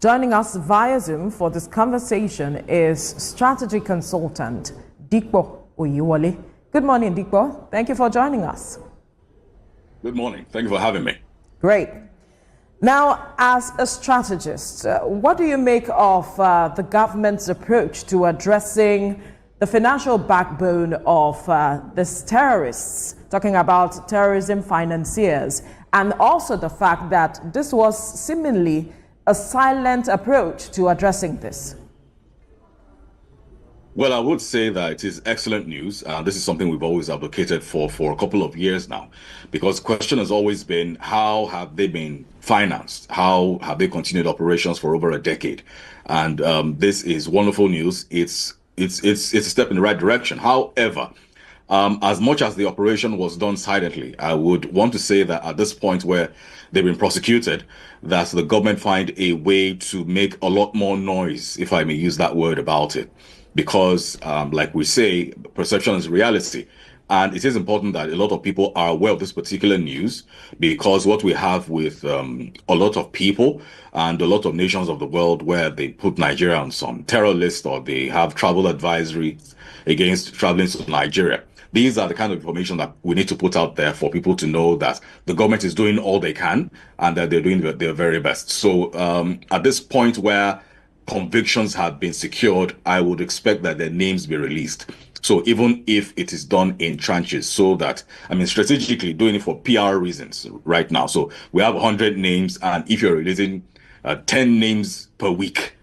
Joining us via Zoom for this conversation is strategy consultant Dikpo Oyiwole. Good morning, Dikpo. Thank you for joining us. Good morning. Thank you for having me. Great. Now, as a strategist, what do you make of the government's approach to addressing the financial backbone of these terrorists, talking about terrorism financiers, and also the fact that this was seemingly a silent approach to addressing this? Well, I would say that it is excellent news. This is something we've always advocated for a couple of years now, because the question has always been, how have they been financed? How have they continued operations for over a decade? And this is wonderful news. It's a step in the right direction. However, as much as the operation was done silently, I would want to say that at this point where they've been prosecuted, that the government find a way to make a lot more noise, if I may use that word, about it. Because, like we say, perception is reality. And it is important that a lot of people are aware of this particular news, because what we have with a lot of people and a lot of nations of the world where they put Nigeria on some terror list, or they have travel advisory against traveling to Nigeria. These are the kind of information that we need to put out there for people to know that the government is doing all they can and that they're doing their very best. So at this point where convictions have been secured, I would expect that their names be released. So even if it is done in tranches, so that, I mean, strategically doing it for PR reasons right now. So we have 100 names, and if you're releasing 10 names per week,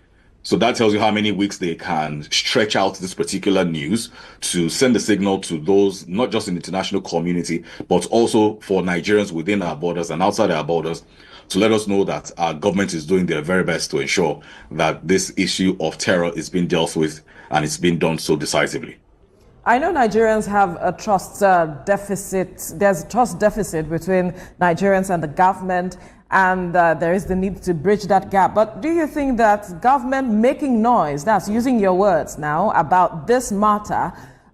so that tells you how many weeks they can stretch out this particular news to send a signal to those, not just in the international community, but also for Nigerians within our borders and outside our borders, to let us know that our government is doing their very best to ensure that this issue of terror is being dealt with, and it's being done so decisively. I know Nigerians have a trust deficit. There's a trust deficit between Nigerians and the government, and there is the need to bridge that gap. But do you think that government making noise, that's using your words now, about this matter,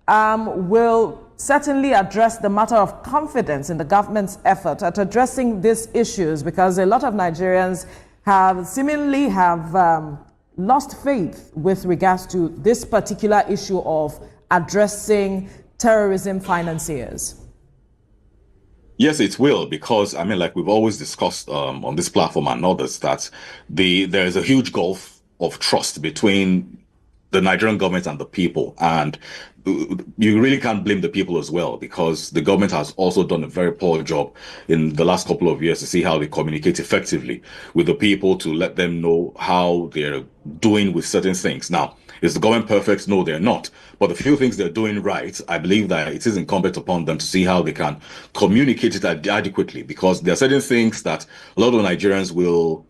will certainly address the matter of confidence in the government's effort at addressing these issues? Because a lot of Nigerians have seemingly lost faith with regards to this particular issue of addressing terrorism financiers. Yes, it will, because, I mean, like we've always discussed on this platform and others, that there is a huge gulf of trust between the Nigerian government and the people. And you really can't blame the people as well, because the government has also done a very poor job in the last couple of years to see how they communicate effectively with the people, to let them know how they're doing with certain things. Now, is the government perfect? No, they're not. But the few things they're doing right, I believe that it is incumbent upon them to see how they can communicate it adequately, because there are certain things that a lot of Nigerians will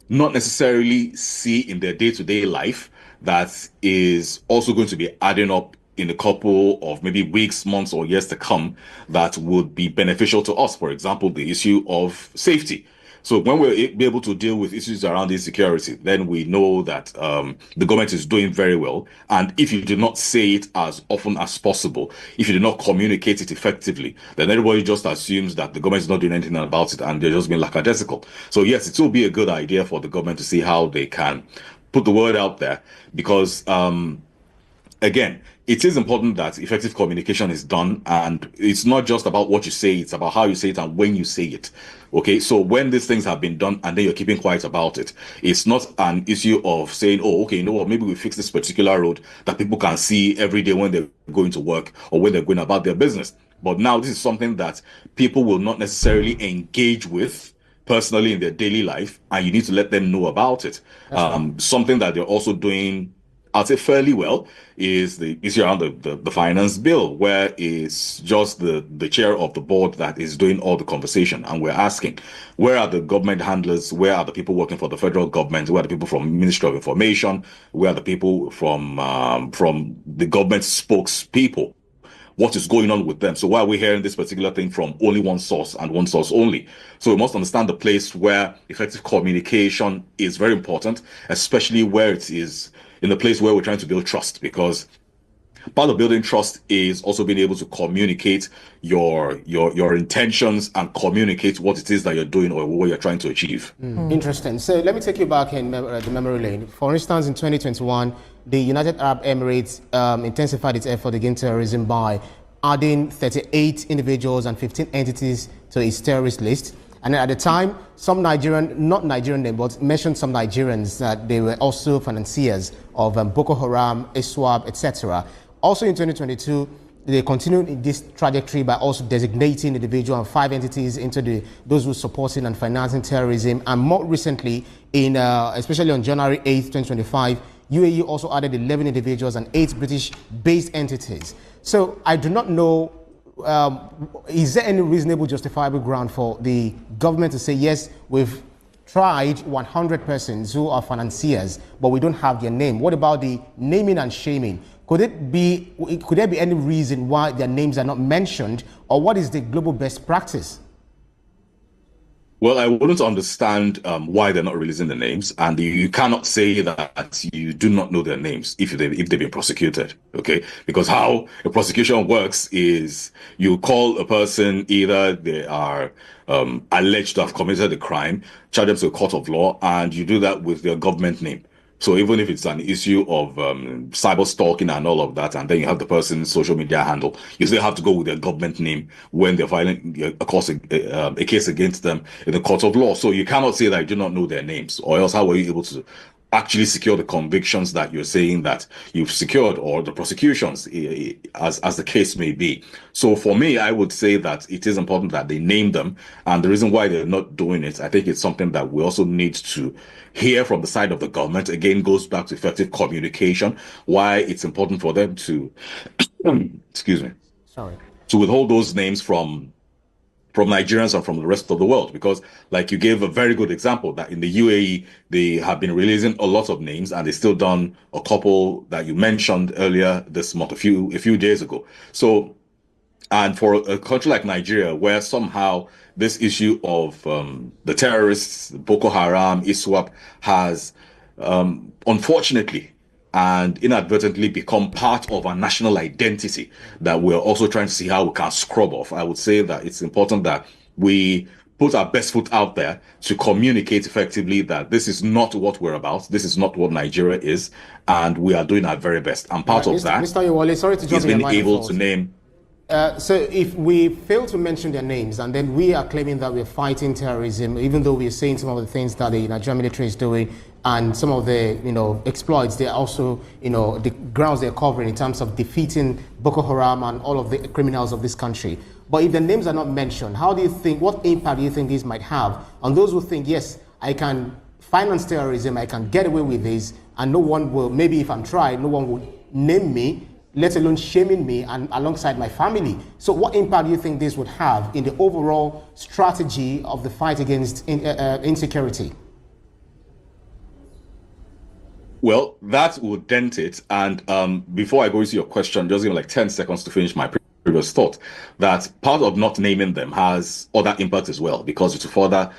not necessarily see in their day-to-day life that is also going to be adding up in a couple of maybe weeks, months, or years to come, that would be beneficial to us. For example, the issue of safety. So when we're able to deal with issues around insecurity, then we know that the government is doing very well. And if you do not say it as often as possible, if you do not communicate it effectively, then everybody just assumes that the government is not doing anything about it, and they're just being lackadaisical. So yes, it will be a good idea for the government to see how they can put the word out there, because again, it is important that effective communication is done, and it's not just about what you say, it's about how you say it and when you say it. Okay, so when these things have been done and then you're keeping quiet about it, it's not an issue of saying, oh, okay, you know what, maybe we fix this particular road that people can see every day when they're going to work or when they're going about their business. But now this is something that people will not necessarily engage with personally in their daily life, and you need to let them know about it. Something that they're also doing, I'd say, fairly well, is the issue around the finance bill, where it's just the chair of the board that is doing all the conversation. And we're asking, where are the government handlers? Where are the people working for the federal government? Where are the people from Ministry of Information? Where are the people from the government spokespeople? What is going on with them? So why are we hearing this particular thing from only one source and one source only? So we must understand the place where effective communication is very important, especially where it is in the place where we're trying to build trust, because Part of building trust is also being able to communicate your intentions and communicate what it is that you're doing or what you're trying to achieve. Interesting. So let me take you back in the memory lane. For instance, in 2021, the United Arab Emirates intensified its effort against terrorism by adding 38 individuals and 15 entities to its terrorist list. And at the time, some Nigerian, not Nigerian name, but mentioned some Nigerians that they were also financiers of Boko Haram, ISWAP, etc. Also in 2022, they continued in this trajectory by also designating individual and 5 entities into those who supporting and financing terrorism. And more recently, in especially on January 8th, 2025, UAE also added 11 individuals and 8 British-based entities. So I do not know, is there any reasonable justifiable ground for the government to say, yes, we've tried 100 persons who are financiers, but we don't have their name? What about the naming and shaming? Could there be any reason why their names are not mentioned, or what is the global best practice? Well, I wouldn't understand why they're not releasing the names, and you cannot say that you do not know their names if they've been prosecuted, okay? Because how a prosecution works is you call a person, either they are alleged to have committed a crime, charge them to a court of law, and you do that with their government name. So even if it's an issue of cyber stalking and all of that, and then you have the person's social media handle, you still have to go with their government name when they're filing a case against them in the court of law. So you cannot say that you do not know their names, or else how were you able to actually secure the convictions that you're saying that you've secured, or the prosecutions, as the case may be. So for me, I would say that it is important that they name them. And the reason why they're not doing it, I think it's something that we also need to hear from the side of the government. Again, goes back to effective communication, why it's important for them to, excuse me, to withhold those names from Nigerians and from the rest of the world. Because like you gave a very good example that in the UAE, they have been releasing a lot of names, and they still done a couple that you mentioned earlier this month, a few days ago. So, and for a country like Nigeria, where somehow this issue of the terrorists, Boko Haram, ISWAP, has unfortunately and inadvertently become part of our national identity that we're also trying to see how we can scrub off. I would say that it's important that we put our best foot out there to communicate effectively that this is not what we're about. This is not what Nigeria is, and we are doing our very best. And part of that Mr. Yewale, sorry to jump is being able to name. So if we fail to mention their names, and then we are claiming that we're fighting terrorism, even though we are saying some of the things that the Nigerian military is doing, and some of the exploits, they're also the grounds they're covering in terms of defeating Boko Haram and all of the criminals of this country. But if the names are not mentioned, how do you think, what impact do you think this might have on those who think, yes, I can finance terrorism, I can get away with this, and no one will, maybe if I'm tried, no one will name me, let alone shaming me and alongside my family? So what impact do you think this would have in the overall strategy of the fight against insecurity? Well, that would dent it. And before I go into your question, just give me like 10 seconds to finish my previous thought, that part of not naming them has other impact as well, because it will further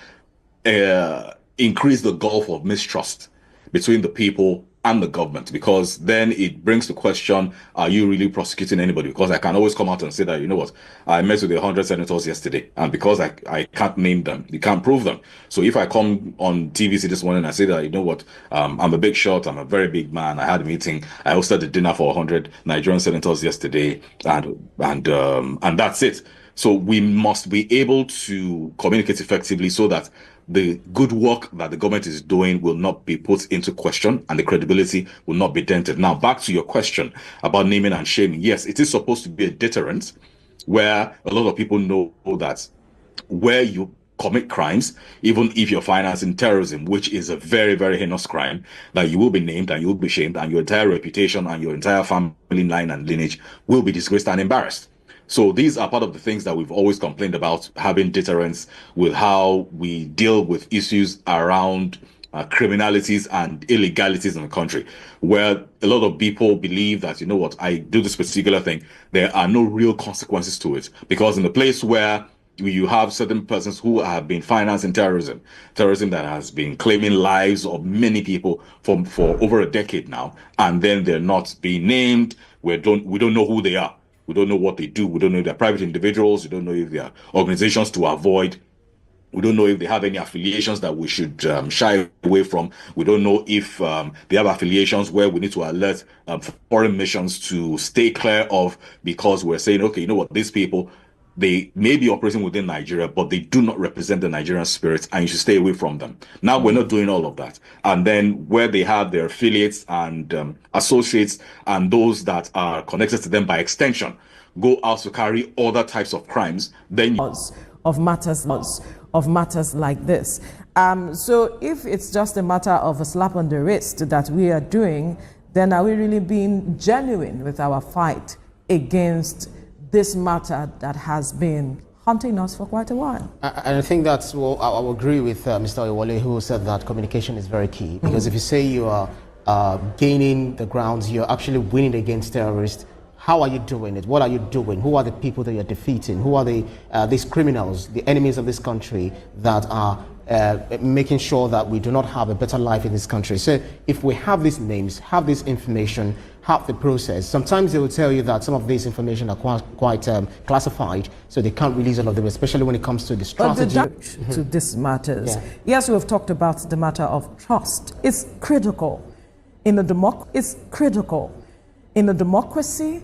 increase the gulf of mistrust between the people and the government, because then it brings the question, are you really prosecuting anybody? Because I can always come out and say that, you know what, I met with 100 senators yesterday, and because I can't name them, you can't prove them. So if I come on TVC this morning and I say that, you know what, I'm a big shot, I'm a very big man, I had a meeting, I hosted a dinner for 100 Nigerian senators yesterday, and that's it. So we must be able to communicate effectively so that the good work that the government is doing will not be put into question and the credibility will not be dented. Now, back to your question about naming and shaming. Yes, it is supposed to be a deterrent where a lot of people know that where you commit crimes, even if you're financing terrorism, which is a very, very heinous crime, that you will be named and you will be shamed, and your entire reputation and your entire family line and lineage will be disgraced and embarrassed. So these are part of the things that we've always complained about, having deterrence with how we deal with issues around criminalities and illegalities in the country, where a lot of people believe that, you know what, I do this particular thing, there are no real consequences to it. Because in a place where you have certain persons who have been financing terrorism that has been claiming lives of many people for over a decade now, and then they're not being named. We don't know who they are. We don't know what they do. We don't know if they're private individuals. We don't know if they are organizations to avoid. We don't know if they have any affiliations that we should shy away from. We don't know if they have affiliations where we need to alert foreign missions to stay clear of, because we're saying, okay, you know what, these people, they may be operating within Nigeria, but they do not represent the Nigerian spirit, and you should stay away from them. Now, we're not doing all of that. And then where they have their affiliates and associates and those that are connected to them by extension go out to carry other types of crimes, then of matters like this. So if it's just a matter of a slap on the wrist that we are doing, then are we really being genuine with our fight against this matter that has been haunting us for quite a while? And I think that's what I will agree with Mr. Iwole, who said that communication is very key. Because if you say you are gaining the grounds, you're actually winning against terrorists, how are you doing it? What are you doing? Who are the people that you're defeating? Who are these criminals, the enemies of this country that are making sure that we do not have a better life in this country? So if we have these names, have this information, have the process, sometimes they will tell you that some of this information are quite classified, so they can't release all of them, especially when it comes to the strategy. To this matters. Yeah. Yes, we have talked about the matter of trust. It's critical in the It's critical in the democracy,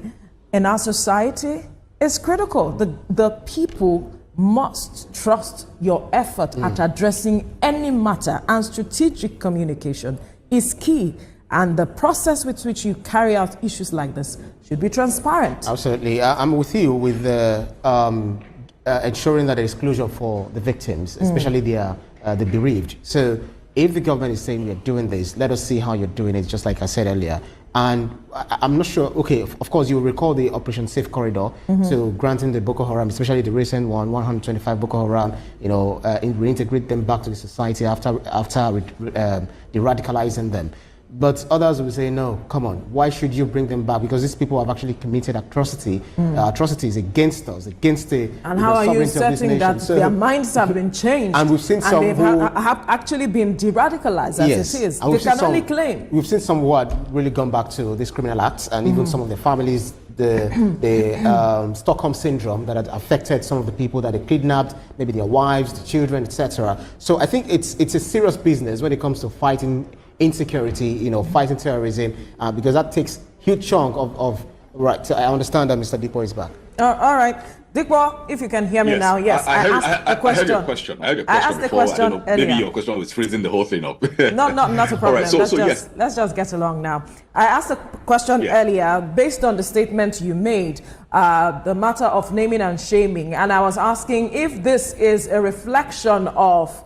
in our society. It's critical. The people must trust your effort at addressing any matter, and strategic communication is key. And the process with which you carry out issues like this should be transparent. Absolutely. I'm with you with ensuring that there is closure for the victims, especially the bereaved. So if the government is saying you're doing this, let us see how you're doing it, just like I said earlier. And I'm not sure, okay, of course, you will recall the Operation Safe Corridor, so granting the Boko Haram, especially the recent one, 125 Boko Haram, reintegrate them back to the society after de-radicalizing them. But others will say, no, come on, why should you bring them back? Because these people have actually committed atrocities against us, against the And how are you certain that their minds have been changed? And we've seen some who have actually been de-radicalized, as it is. They can only claim. We've seen some who had really gone back to these criminal acts, and even some of their families, the Stockholm syndrome that had affected some of the people that they kidnapped, maybe their wives, the children, etc. So I think it's a serious business when it comes to fighting insecurity, fighting terrorism, because that takes huge chunk of right. So I understand that Mr. Dipo is back. All right. Dipo, if you can hear me now, yes. I heard your question. I heard your question I asked before. the question earlier. Maybe your question was freezing the whole thing up. No, not a problem. All right, Let's just get along now. I asked a question earlier based on the statement you made, the matter of naming and shaming, and I was asking if this is a reflection of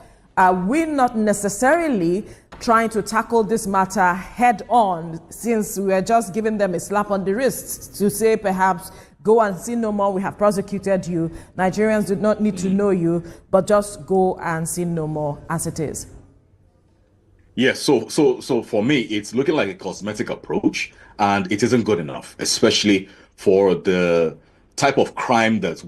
we not necessarily trying to tackle this matter head on, since we are just giving them a slap on the wrist to say perhaps go and sin no more, we have prosecuted you, Nigerians do not need to know you, but just go and sin no more as it is. Yes, so for me, it's looking like a cosmetic approach, and it isn't good enough, especially for the type of crime that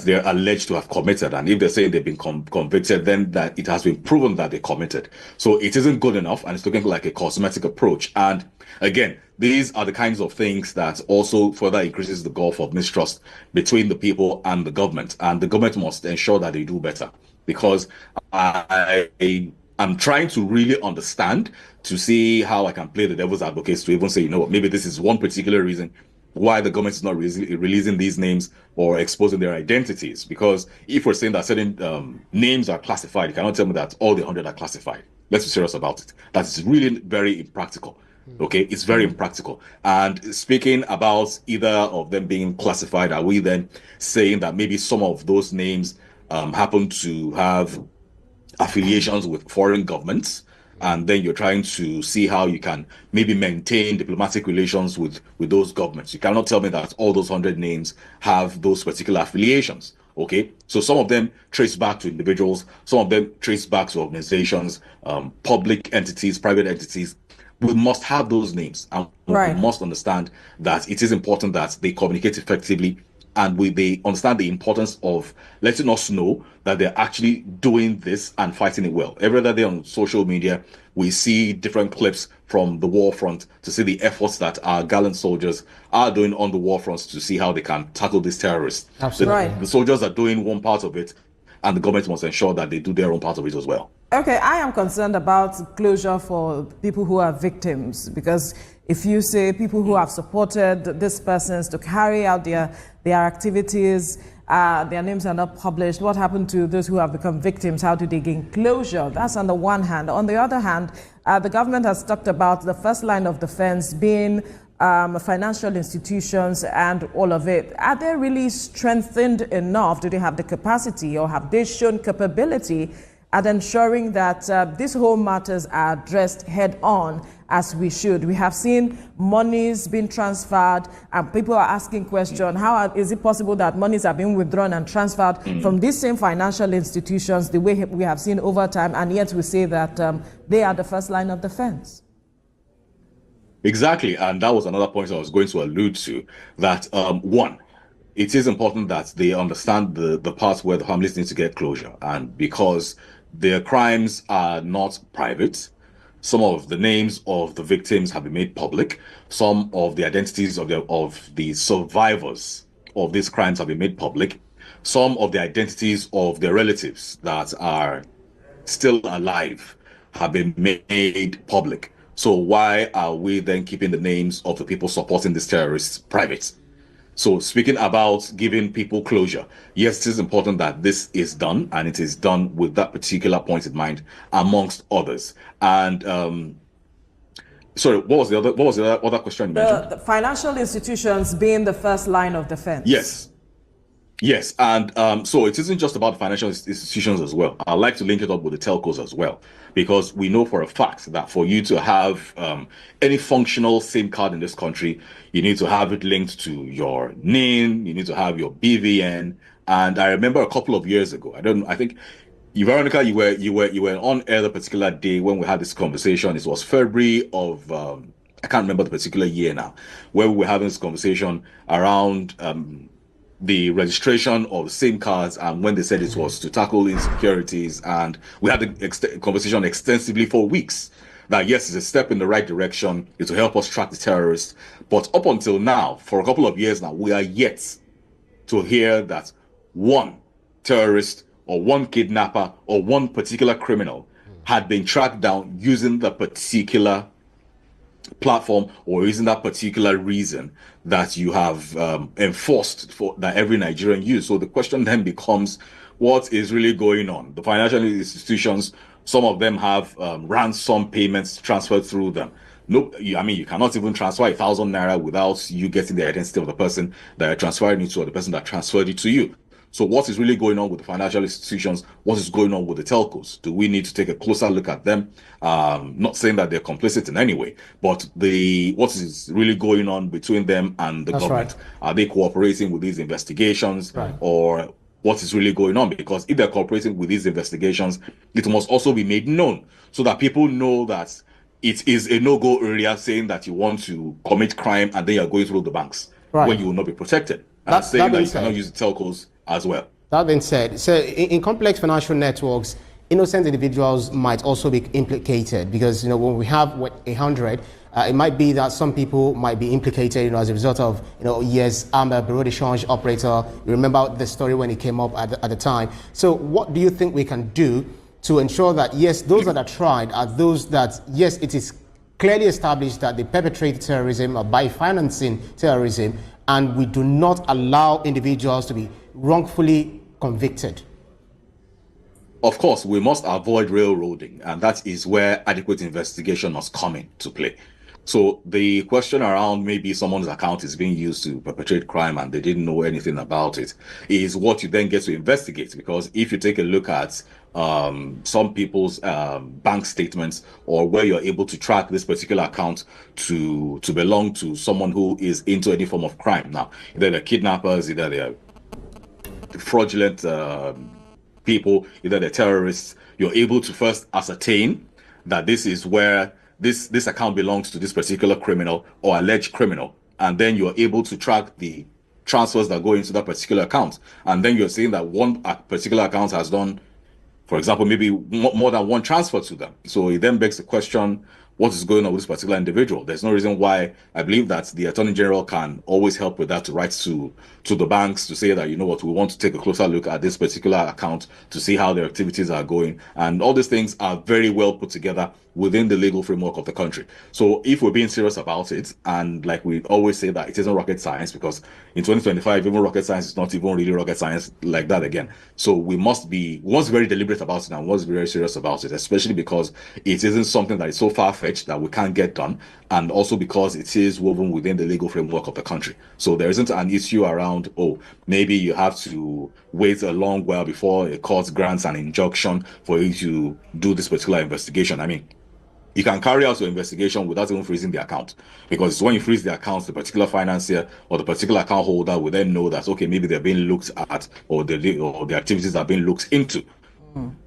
they're alleged to have committed. And if they're saying they've been convicted, then that it has been proven that they committed. So it isn't good enough, and it's looking like a cosmetic approach. And again, these are the kinds of things that also further increases the gulf of mistrust between the people and the government. And the government must ensure that they do better, because I'm trying to really understand, to see how I can play the devil's advocate, to even say, you know what, maybe this is one particular reason why the government is not releasing these names or exposing their identities. Because if we're saying that certain names are classified, you cannot tell me that all the 100 are classified. Let's be serious about it. That is really very impractical. Okay, it's very impractical. And speaking about either of them being classified, are we then saying that maybe some of those names happen to have affiliations with foreign governments, and then you're trying to see how you can maybe maintain diplomatic relations with those governments? You cannot tell me that all those 100 names have those particular affiliations. Okay, so some of them trace back to individuals, some of them trace back to organizations, public entities, private entities. We must have those names, and we must understand that it is important that they communicate effectively and they understand the importance of letting us know that they're actually doing this and fighting it well. Every other day on social media, we see different clips from the war front to see the efforts that our gallant soldiers are doing on the war fronts to see how they can tackle these terrorists. Absolutely. Right. The soldiers are doing one part of it, and the government must ensure that they do their own part of it as well. Okay, I am concerned about closure for people who are victims, because if you say people who have supported these persons to carry out their activities, their names are not published, what happened to those who have become victims? How do they gain closure? That's on the one hand. On the other hand, the government has talked about the first line of defense being financial institutions and all of it. Are they really strengthened enough? Do they have the capacity, or have they shown capability at ensuring that these whole matters are addressed head on as we should? We have seen monies being transferred, and people are asking questions, is it possible that monies are being withdrawn and transferred from these same financial institutions the way we have seen over time, and yet we say that they are the first line of defense? Exactly, and that was another point I was going to allude to, that one, it is important that they understand the parts where the families need to get closure, and because their crimes are not private, some of the names of the victims have been made public, some of the identities of the survivors of these crimes have been made public, some of the identities of their relatives that are still alive have been made public. So why are we then keeping the names of the people supporting these terrorists private? So speaking about giving people closure, yes, it is important that this is done, and it is done with that particular point in mind, amongst others. And sorry, what was the other question you mentioned? The financial institutions being the first line of defense. Yes, and so it isn't just about financial institutions as well. I like to link it up with the telcos as well, because we know for a fact that for you to have any functional SIM card in this country, you need to have it linked to your NIN, you need to have your BVN. And I remember a couple of years ago, I think Veronica, you were on air the particular day when we had this conversation. It was February of I can't remember the particular year now, where we were having this conversation around the registration of SIM cards, and when they said it was to tackle insecurities, and we had the conversation extensively for weeks. That yes, it's a step in the right direction, it's to help us track the terrorists. But up until now, for a couple of years now, we are yet to hear that one terrorist or one kidnapper or one particular criminal had been tracked down using the particular platform or using that particular reason that you have enforced for that every Nigerian use. So the question then becomes, what is really going on? The financial institutions, some of them have ransom payments transferred through them. Nope, you cannot even transfer 1,000 naira without you getting the identity of the person that you're transferring it to, or the person that transferred it to you. So what is really going on with the financial institutions? What is going on with the telcos? Do we need to take a closer look at them? Not saying that they're complicit in any way, but what is really going on between them and the government? Right. Are they cooperating with these investigations, or what is really going on? Because if they're cooperating with these investigations, it must also be made known so that people know that it is a no-go area, saying that you want to commit crime and then you're going through the banks, when you will not be protected. And saying that you cannot use the telcos as well. That being said, so in complex financial networks, innocent individuals might also be implicated, because when we have 100, it might be that some people might be implicated, as a result of yes, I'm a bureau de change operator. You remember the story when it came up at the time. So what do you think we can do to ensure that yes, those that are tried are those that yes, it is clearly established that they perpetrate terrorism or by financing terrorism, and we do not allow individuals to be wrongfully convicted? Of course, we must avoid railroading, and that is where adequate investigation must come into play. So the question around maybe someone's account is being used to perpetrate crime and they didn't know anything about it is what you then get to investigate. Because if you take a look at some people's bank statements, or where you're able to track this particular account to belong to someone who is into any form of crime. Now, either they're kidnappers, either they're fraudulent people, either they're terrorists, you're able to first ascertain that this is where this account belongs to this particular criminal or alleged criminal, and then you're able to track the transfers that go into that particular account. And then you're saying that one particular account has done, for example, maybe more than one transfer to them. So it then begs the question, what is going on with this particular individual? There's no reason why. I believe that the Attorney General can always help with that, to write to the banks to say that, you know what, we want to take a closer look at this particular account to see how their activities are going. And all these things are very well put together within the legal framework of the country. So if we're being serious about it, and like we always say that it isn't rocket science, because in 2025, even rocket science is not even really rocket science like that again. So we must be very deliberate about it and must be very serious about it, especially because it isn't something that is so far-fetched that we can't get done, and also because it is woven within the legal framework of the country. So there isn't an issue around, oh, maybe you have to wait a long while before a court grants an injunction for you to do this particular investigation. I mean, you can carry out your investigation without even freezing the account, because it's when you freeze the account, the particular financier or the particular account holder will then know that, okay, maybe they're being looked at, or the activities are being looked into.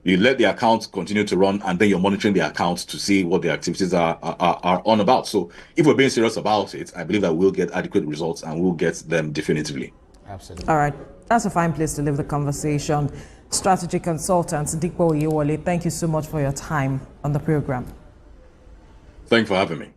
You let the account continue to run, and then you're monitoring the account to see what the activities are on about. So if we're being serious about it, I believe that we'll get adequate results, and we'll get them definitively. Absolutely. All right. That's a fine place to leave the conversation. Strategy consultant Dikpo Oyewole, thank you so much for your time on the program. Thank you for having me.